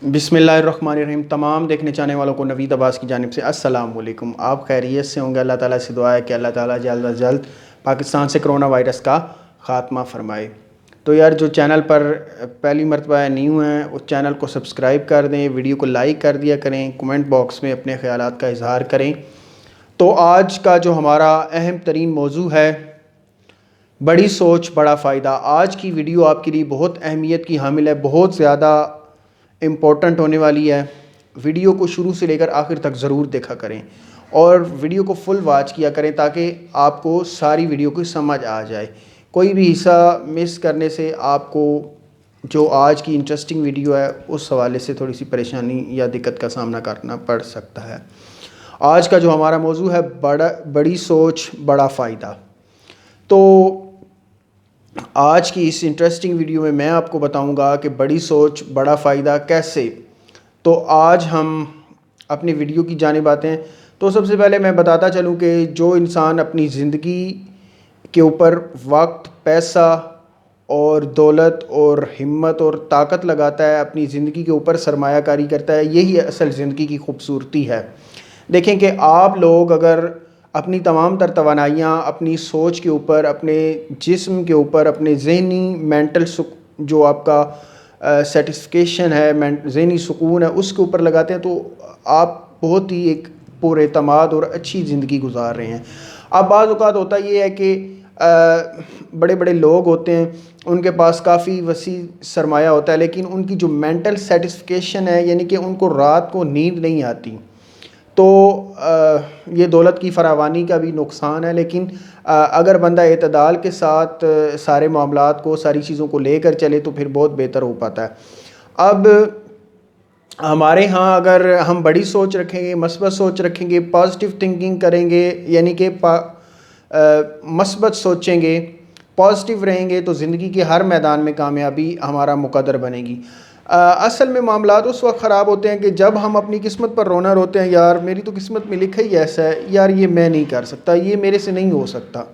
बिस्मिल्लाहिर्रहमानिर्रहीम। तमाम देखने चाहने वालों को नवीद अब्बास की जानिब से अस्सलाम वालेकुम। आप खैरियत से होंगे। अल्लाह ताला से दुआ है कि अल्लाह ताला जल्द अज जल्द पाकिस्तान से कोरोना वायरस का ख़ात्मा फरमाए। तो यार, जो चैनल पर पहली मरतबा न्यू हैं उस चैनल को सब्सक्राइब कर दें, वीडियो को लाइक कर दिया करें, कमेंट बॉक्स में अपने ख़यालात का इजहार करें। तो आज का जो हमारा अहम तरीन मौजू है, बड़ी सोच बड़ा फ़ायदा। आज की वीडियो आपके लिए बहुत अहमियत की हामिल है, बहुत ज़्यादा इम्पोर्टेंट होने वाली है। वीडियो को शुरू से लेकर आखिर तक ज़रूर देखा करें और वीडियो को फुल वॉच किया करें ताकि आपको सारी वीडियो की समझ आ जाए। कोई भी हिस्सा मिस करने से आपको जो आज की इंटरेस्टिंग वीडियो है उस हवाले से थोड़ी सी परेशानी या दिक्कत का सामना करना पड़ सकता है। आज का जो हमारा मौजू है, बड़ी सोच बड़ा फ़ायदा। तो आज की इस इंटरेस्टिंग वीडियो में मैं आपको बताऊंगा कि बड़ी सोच बड़ा फ़ायदा कैसे। तो आज हम अपनी वीडियो की जानिब आते हैं। तो सबसे पहले मैं बताता चलूं कि जो इंसान अपनी ज़िंदगी के ऊपर वक्त, पैसा और दौलत और हिम्मत और ताकत लगाता है, अपनी ज़िंदगी के ऊपर सरमायाकारी करता है, यही असल ज़िंदगी की खूबसूरती है। देखें कि आप लोग अगर अपनी तमाम तर तवानाइयाँ अपनी सोच के ऊपर, अपने जिस्म के ऊपर, अपने ज़हनी मेंटल जो आपका सेटिस्फिकेशन है, ज़हनी सुकून है, उसके ऊपर लगाते हैं तो आप बहुत ही एक पुरएतमाद और अच्छी ज़िंदगी गुजार रहे हैं। अब बाज़ औक़ात होता ये है कि बड़े बड़े लोग होते हैं, उनके पास काफ़ी वसी सरमाया होता है, लेकिन उनकी जो मेंटल सेटिस्फिकेशन है, यानी कि उनको रात को नींद नहीं आती। तो ये दौलत की फरावानी का भी नुकसान है, लेकिन अगर बंदा एतदाल के साथ सारे मामलात को, सारी चीज़ों को लेकर चले तो फिर बहुत बेहतर हो पाता है। अब हमारे यहाँ अगर हम बड़ी सोच रखेंगे, मस्बत सोच रखेंगे, पॉजिटिव थिंकिंग करेंगे, यानी कि मस्बत सोचेंगे, पॉजिटिव रहेंगे, तो ज़िंदगी के हर मैदान में कामयाबी हमारा मुकद्दर बनेगी। असल में मामलात उस वक्त ख़राब होते हैं कि जब हम अपनी किस्मत पर रोना रोते हैं, यार मेरी तो किस्मत में लिखा ही ऐसा है, यार ये मैं नहीं कर सकता, ये मेरे से नहीं हो सकता,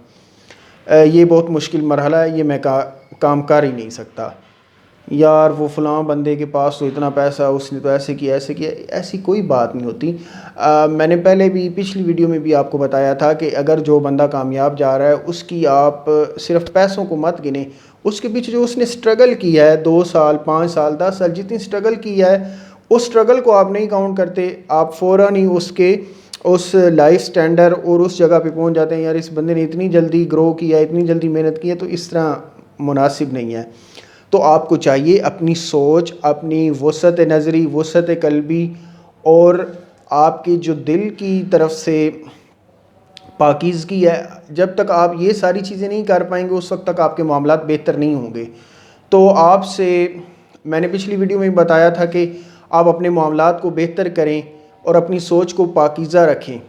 ये बहुत मुश्किल मरहला है, ये मैं काम कर ही नहीं सकता, यार वो फ़लाँ बंदे के पास तो इतना पैसा, उसने तो ऐसे किया ऐसे किया। ऐसी कोई बात नहीं होती। मैंने पहले भी पिछली वीडियो में भी आपको बताया था कि अगर जो बंदा कामयाब जा रहा है उसकी आप सिर्फ पैसों को मत गिने, उसके पीछे जो उसने स्ट्रगल किया है, 2 साल 5 साल 10 साल जितनी स्ट्रगल किया है, उस स्ट्रगल को आप नहीं काउंट करते। आप फ़ौरन ही उसके उस लाइफ स्टैंडर्ड और उस जगह पे पहुंच जाते हैं, यार इस बंदे ने इतनी जल्दी ग्रो किया, इतनी जल्दी मेहनत की है, तो इस तरह मुनासिब नहीं है। तो आपको चाहिए अपनी सोच, अपनी वसअत नज़री, वसअत कल्बी और आपकी जो दिल की तरफ से पाकीज़गी है, जब तक आप ये सारी चीज़ें नहीं कर पाएंगे उस वक्त तक आपके मामलात बेहतर नहीं होंगे। तो आपसे मैंने पिछली वीडियो में बताया था कि आप अपने मामलात को बेहतर करें और अपनी सोच को पाकीज़ा रखें।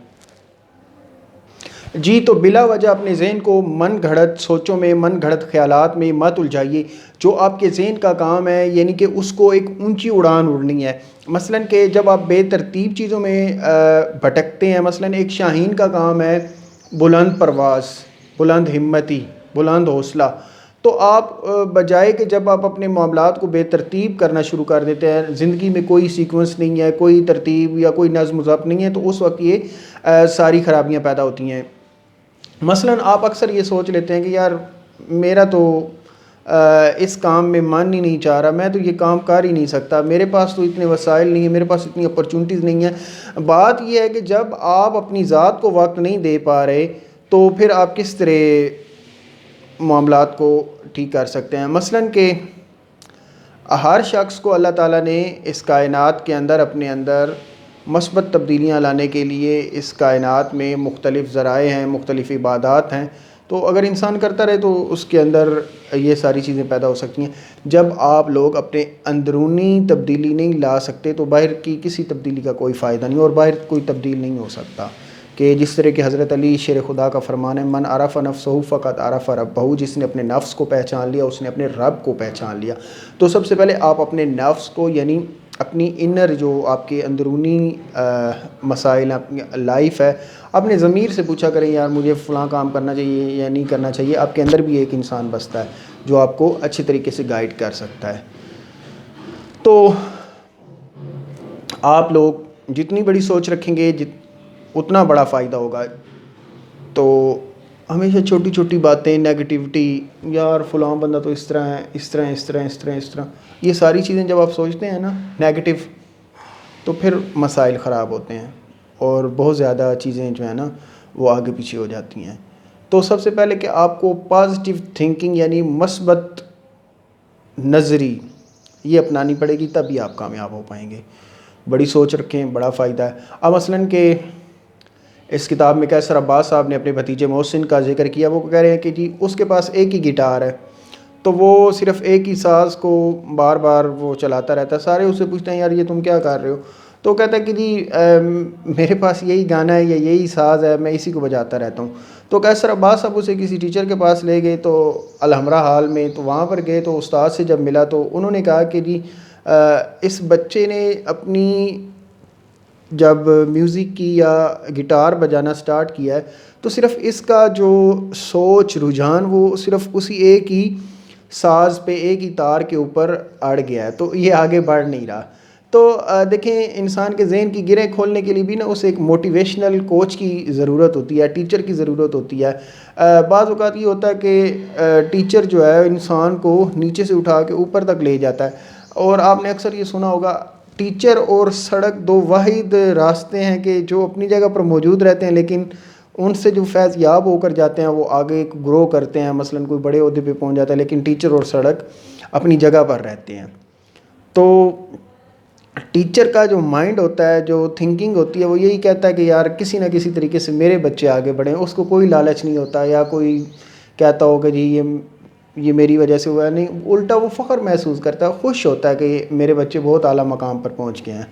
जी, तो बिला वजह अपने ज़हन को मन घड़त सोचों में, मन घड़त ख़यालात में मत उलझाइए। जो आपके ज़हन का काम है, यानी कि उसको एक ऊंची उड़ान उड़नी है। मसलन कि जब आप बेतरतीब चीज़ों में भटकते हैं, मसलन एक शाहीन का काम है बुलंद परवाज़, बुलंद हिम्मती, बुलंद हौसला। तो आप बजाय कि जब आप अपने मामलात को बेतरतीब करना शुरू कर देते हैं, ज़िंदगी में कोई सीक्वेंस नहीं है, कोई तरतीब या कोई नज़्म ज़ब्त नहीं है, तो उस वक्त ये सारी ख़राबियाँ पैदा होती हैं। मसलन आप अक्सर ये सोच लेते हैं कि यार मेरा तो इस काम में मन ही नहीं चाह रहा, मैं तो ये काम कर ही नहीं सकता, मेरे पास तो इतने वसाइल नहीं है, मेरे पास इतनी अपॉर्चुनिटीज़ नहीं है। बात यह है कि जब आप अपनी ज़ात को वक्त नहीं दे पा रहे तो फिर आप किस तरह मामलात को ठीक कर सकते हैं। मसलन कि हर शख्स को अल्लाह ताला ने इस कायनात के अंदर अपने अंदर मस्बत तब्दीलियाँ लाने के लिए इस कायनात में मुख्तलिफ़ ज़राए हैं, मुख्तलिफ़ इबादात हैं। तो अगर इंसान करता रहे तो उसके अंदर ये सारी चीज़ें पैदा हो सकती हैं। जब आप लोग अपने अंदरूनी तब्दीली नहीं ला सकते तो बाहर की किसी तब्दीली का कोई फ़ायदा नहीं, और बाहर कोई तब्दील नहीं हो सकता। कि जिस तरह के हज़रत अली शेर खुदा का फरमान है, मन अरफ़ नफ्सहु फ़क़द अरफ़ रब्बहु, जिसने अपने नफ्स को पहचान लिया उसने अपने रब को पहचान लिया। तो सबसे पहले आप अपने नफ्स को, यानी अपनी इनर जो आपके अंदरूनी मसाइल, अपनी लाइफ है, अपने ज़मीर से पूछा करें, यार मुझे फ़लाँ काम करना चाहिए या नहीं करना चाहिए। आपके अंदर भी एक इंसान बसता है जो आपको अच्छे तरीके से गाइड कर सकता है। तो آپ لوگ جتنی بڑی سوچ رکھیں گے اتنا بڑا فائدہ ہوگا. تو ہمیشہ چھوٹی چھوٹی باتیں، نیگیٹیوٹی، یار فلاں بندہ تو اس طرح ہے، اس طرح اس طرح اس طرح اس طرح، یہ ساری چیزیں جب آپ سوچتے ہیں نا نیگیٹو، تو پھر مسائل خراب ہوتے ہیں اور بہت زیادہ چیزیں جو ہیں نا وہ آگے پیچھے ہو جاتی ہیں. تو سب سے پہلے کہ آپ کو پازیٹیو تھنکنگ یعنی مثبت نظری یہ اپنانی پڑے گی، تبھی آپ کامیاب ہو پائیں گے. بڑی سوچ رکھیں، بڑا فائدہ ہے. اب مثلاً کہ اس کتاب میں قیصر عباس صاحب نے اپنے بھتیجے محسن کا ذکر کیا. وہ کہہ رہے ہیں کہ جی اس کے پاس ایک ہی گٹار ہے، تو وہ صرف ایک ہی ساز کو بار بار وہ چلاتا رہتا ہے. سارے اس سے پوچھتے ہیں یار یہ تم کیا کر رہے ہو؟ تو کہتا ہے کہ جی میرے پاس یہی گانا ہے یا یہی ساز ہے، میں اسی کو بجاتا رہتا ہوں. تو قیصر عباس صاحب اسے کسی ٹیچر کے پاس لے گئے، تو الحمرا ہال میں، تو وہاں پر گئے تو استاد سے جب ملا تو انہوں نے کہا کہ جی اس بچے نے اپنی جب میوزک کی یا گٹار بجانا سٹارٹ کیا ہے تو صرف اس کا جو سوچ رجحان وہ صرف اسی ایک ہی ساز پہ، ایک ہی تار کے اوپر اڑ گیا ہے، تو یہ آگے بڑھ نہیں رہا. تو دیکھیں انسان کے ذہن کی گرہیں کھولنے کے لیے بھی نا اسے ایک موٹیویشنل کوچ کی ضرورت ہوتی ہے، ٹیچر کی ضرورت ہوتی ہے. بعض اوقات یہ ہوتا ہے کہ ٹیچر جو ہے انسان کو نیچے سے اٹھا کے اوپر تک لے جاتا ہے. اور آپ نے اکثر یہ سنا ہوگا ٹیچر اور سڑک دو واحد راستے ہیں کہ جو اپنی جگہ پر موجود رہتے ہیں، لیکن ان سے جو فیض یاب ہو کر جاتے ہیں وہ آگے گرو کرتے ہیں، مثلا کوئی بڑے عہدے پہ پہنچ جاتا ہے، لیکن ٹیچر اور سڑک اپنی جگہ پر رہتے ہیں. تو ٹیچر کا جو مائنڈ ہوتا ہے، جو تھنکنگ ہوتی ہے، وہ یہی کہتا ہے کہ یار کسی نہ کسی طریقے سے میرے بچے آگے بڑھیں. اس کو کوئی لالچ نہیں ہوتا یا کوئی کہتا ہو کہ جی یہ میری وجہ سے ہوا ہے، نہیں، الٹا وہ فخر محسوس کرتا ہے، خوش ہوتا ہے کہ میرے بچے بہت اعلیٰ مقام پر پہنچ گئے ہیں.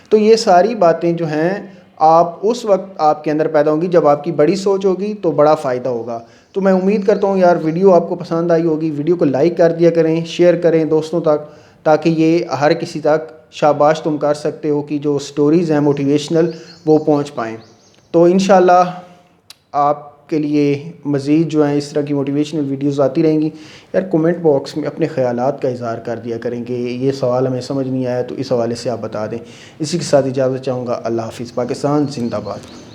تو یہ ساری باتیں جو ہیں آپ اس وقت آپ کے اندر پیدا ہوں گی جب آپ کی بڑی سوچ ہوگی تو بڑا فائدہ ہوگا. تو میں امید کرتا ہوں یار ویڈیو آپ کو پسند آئی ہوگی. ویڈیو کو لائک کر دیا کریں، شیئر کریں دوستوں تک، تاکہ یہ ہر کسی تک شاباش تم کر سکتے ہو کہ جو سٹوریز ہیں موٹیویشنل وہ پہنچ پائیں. تو انشاءاللہ آپ کے لیے مزید جو ہیں اس طرح کی موٹیویشنل ویڈیوز آتی رہیں گی. یار کومنٹ باکس میں اپنے خیالات کا اظہار کر دیا کریں کہ یہ سوال ہمیں سمجھ نہیں آیا تو اس حوالے سے آپ بتا دیں. اسی کے ساتھ اجازت چاہوں گا. اللہ حافظ. پاکستان زندہ باد.